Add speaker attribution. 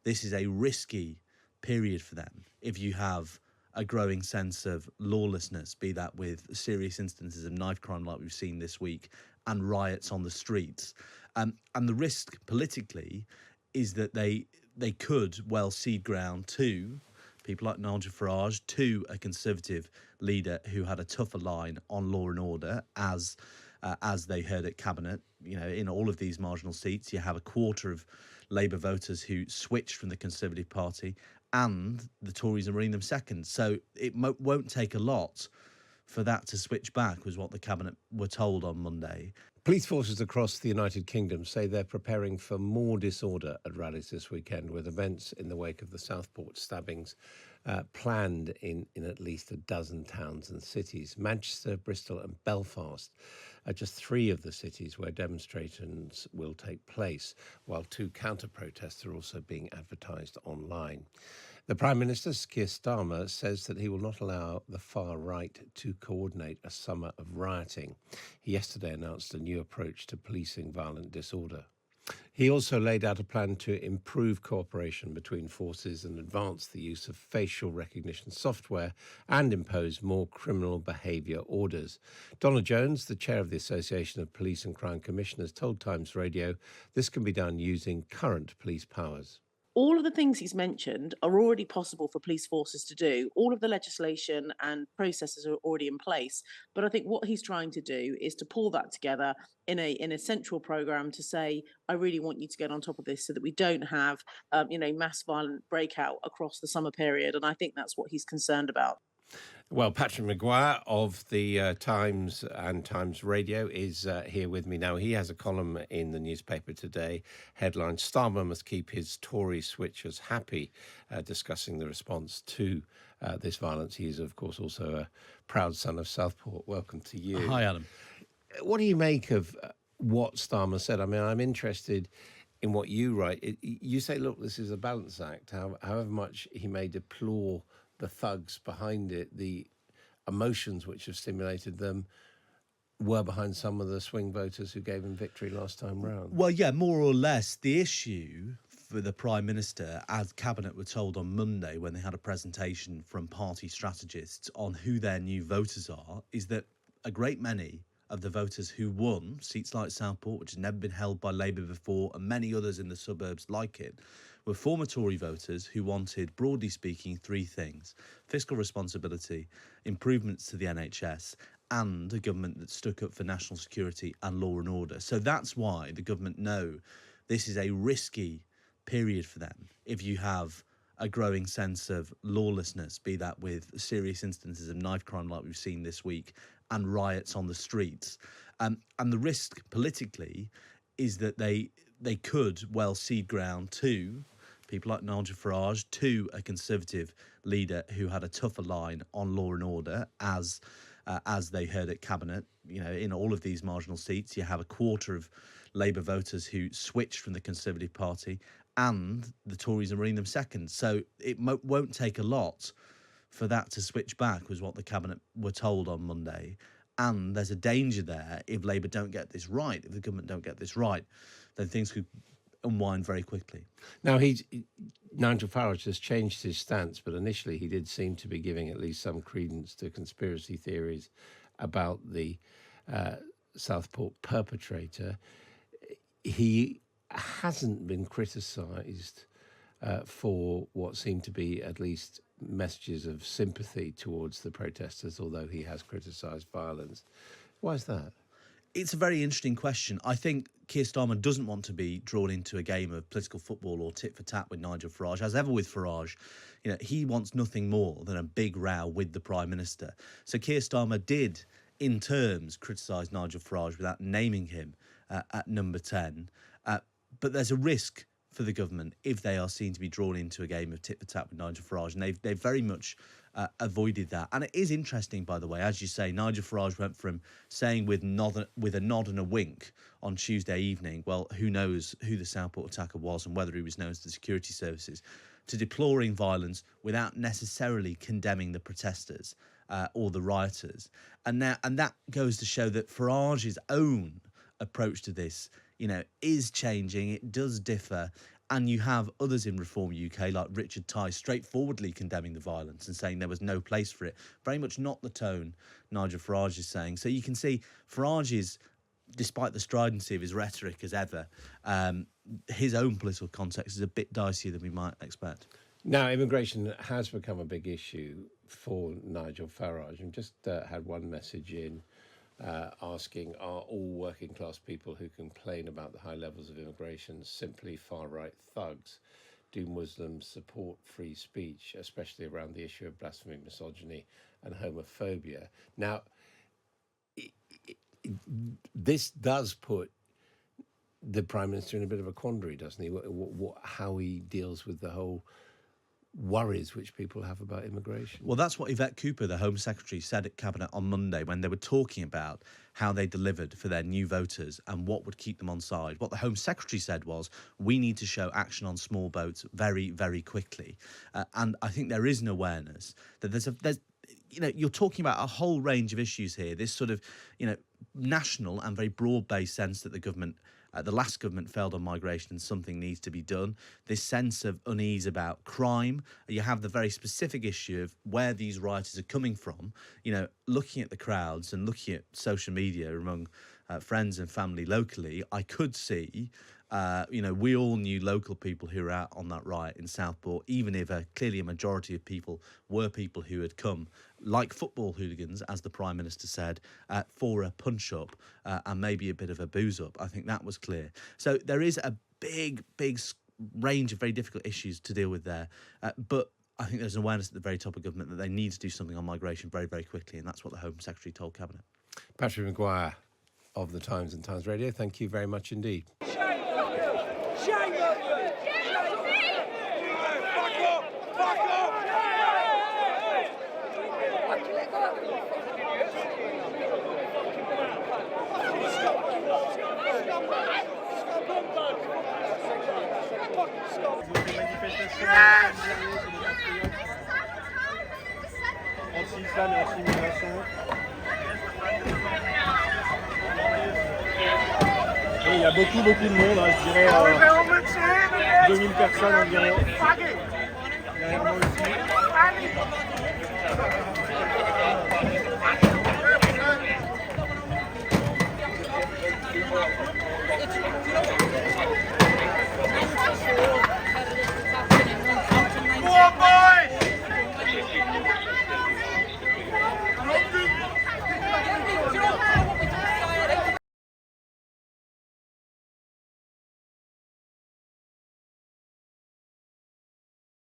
Speaker 1: this is a risky period for them if you have a growing sense of lawlessness, be that with serious instances of knife crime like we've seen this week and riots on the streets. And the risk politically is that they could well cede ground to people like Nigel Farage, to a Conservative leader who had a tougher line on law and order, as they heard at Cabinet. In all of these marginal seats, you have a quarter of Labour voters who switched from the Conservative Party, and the Tories are running them second. So it won't take a lot for that to switch back, was what the Cabinet were told on Monday.
Speaker 2: Police forces across the United Kingdom say they're preparing for more disorder at rallies this weekend, with events in the wake of the Southport stabbings planned in at least a dozen towns and cities. Manchester, Bristol and Belfast are just three of the cities where demonstrations will take place, while two counter-protests are also being advertised online. The Prime Minister, Keir Starmer, says that he will not allow the far right to coordinate a summer of rioting. He yesterday announced a new approach to policing violent disorder. He also laid out a plan to improve cooperation between forces and advance the use of facial recognition software and impose more criminal behaviour orders. Donna Jones, the chair of the Association of Police and Crime Commissioners, told Times Radio this can be done using current police powers.
Speaker 3: All of the things he's mentioned are already possible for police forces to do. All of the legislation and processes are already in place. But I think what he's trying to do is to pull that together in a central programme to say, I really want you to get on top of this so that we don't have, mass violent breakout across the summer period. And I think that's what he's concerned about.
Speaker 2: Well, Patrick Maguire of the Times and Times Radio is here with me now. He has a column in the newspaper today, headline, Starmer must keep his Tory switchers happy, discussing the response to this violence. He is, of course, also a proud son of Southport. Welcome to you.
Speaker 1: Hi, Adam.
Speaker 2: What do you make of what Starmer said? I mean, I'm interested in what you write. You say, look, this is a balance act. However much he may deplore the thugs behind it, the emotions which have stimulated them were behind some of the swing voters who gave him victory last time round.
Speaker 1: Well, yeah, more or less. The issue for the Prime Minister, as Cabinet were told on Monday when they had a presentation from party strategists on who their new voters are, is that a great many of the voters who won seats like Southport, which has never been held by Labour before, and many others in the suburbs like it, were former Tory voters who wanted, broadly speaking, three things: fiscal responsibility, improvements to the NHS, and a government that stuck up for national security and law and order. So that's why the government know this is a risky period for them if you have a growing sense of lawlessness, be that with serious instances of knife crime like we've seen this week and riots on the streets. And the risk politically is that they could well cede ground to people like Nigel Farage, to a Conservative leader who had a tougher line on law and order, as they heard at Cabinet. In all of these marginal seats, you have a quarter of Labour voters who switched from the Conservative Party, and the Tories are running them second. So it won't take a lot for that to switch back, was what the Cabinet were told on Monday. And there's a danger there if Labour don't get this right, if the government don't get this right, then things could unwind very quickly.
Speaker 2: Now, Nigel Farage has changed his stance, but initially he did seem to be giving at least some credence to conspiracy theories about the Southport perpetrator. He hasn't been criticised for what seemed to be at least messages of sympathy towards the protesters, although he has criticised violence. Why is that?
Speaker 1: It's a very interesting question. I think Keir Starmer doesn't want to be drawn into a game of political football or tit for tat with Nigel Farage. As ever with Farage, he wants nothing more than a big row with the Prime Minister. So Keir Starmer did, in terms, criticise Nigel Farage without naming him at number 10. But there's a risk for the government if they are seen to be drawn into a game of tit for tat with Nigel Farage, and they've very much avoided that. And it is interesting, by the way, as you say, Nigel Farage went from saying with a nod and a wink on Tuesday evening, well, who knows who the Southport attacker was and whether he was known to the security services, to deploring violence without necessarily condemning the protesters or the rioters. And that goes to show that Farage's own approach to this, is changing. It does differ, And you have others in Reform UK, like Richard Tice, straightforwardly condemning the violence and saying there was no place for it. Very much not the tone Nigel Farage is saying. So you can see Farage is, despite the stridency of his rhetoric as ever, his own political context is a bit dicier than we might expect.
Speaker 2: Now, immigration has become a big issue for Nigel Farage. And just had one message in asking, are all working class people who complain about the high levels of immigration simply far-right thugs? Do Muslims support free speech, especially around the issue of blasphemy, misogyny and homophobia? Now, this does put the Prime Minister in a bit of a quandary, doesn't he? How he deals with the whole worries which people have about immigration.
Speaker 1: Well, that's what Yvette Cooper, the Home Secretary, said at Cabinet on Monday when they were talking about how they delivered for their new voters and what would keep them on side. What the Home Secretary said was, we need to show action on small boats very, very quickly. And I think there is an awareness that there's you're talking about a whole range of issues here. This sort of, national and very broad-based sense that the last government failed on migration and something needs to be done. This sense of unease about crime. You have the very specific issue of where these rioters are coming from. Looking at the crowds and looking at social media among friends and family locally, I could see, we all knew local people who were out on that riot in Southport, even if clearly a majority of people were people who had come, like football hooligans, as the Prime Minister said, for a punch-up and maybe a bit of a booze-up. I think that was clear. So there is a big range of very difficult issues to deal with there. But I think there's an awareness at the very top of government that they need to do something on migration very, very quickly, and that's what the Home Secretary told Cabinet.
Speaker 2: Patrick Maguire of the Times and Times Radio, thank you very much indeed.
Speaker 4: Anti-islam et anti-immigration. Et il y a beaucoup de monde, je dirais 2000 personnes environ. Derrière moi aussi.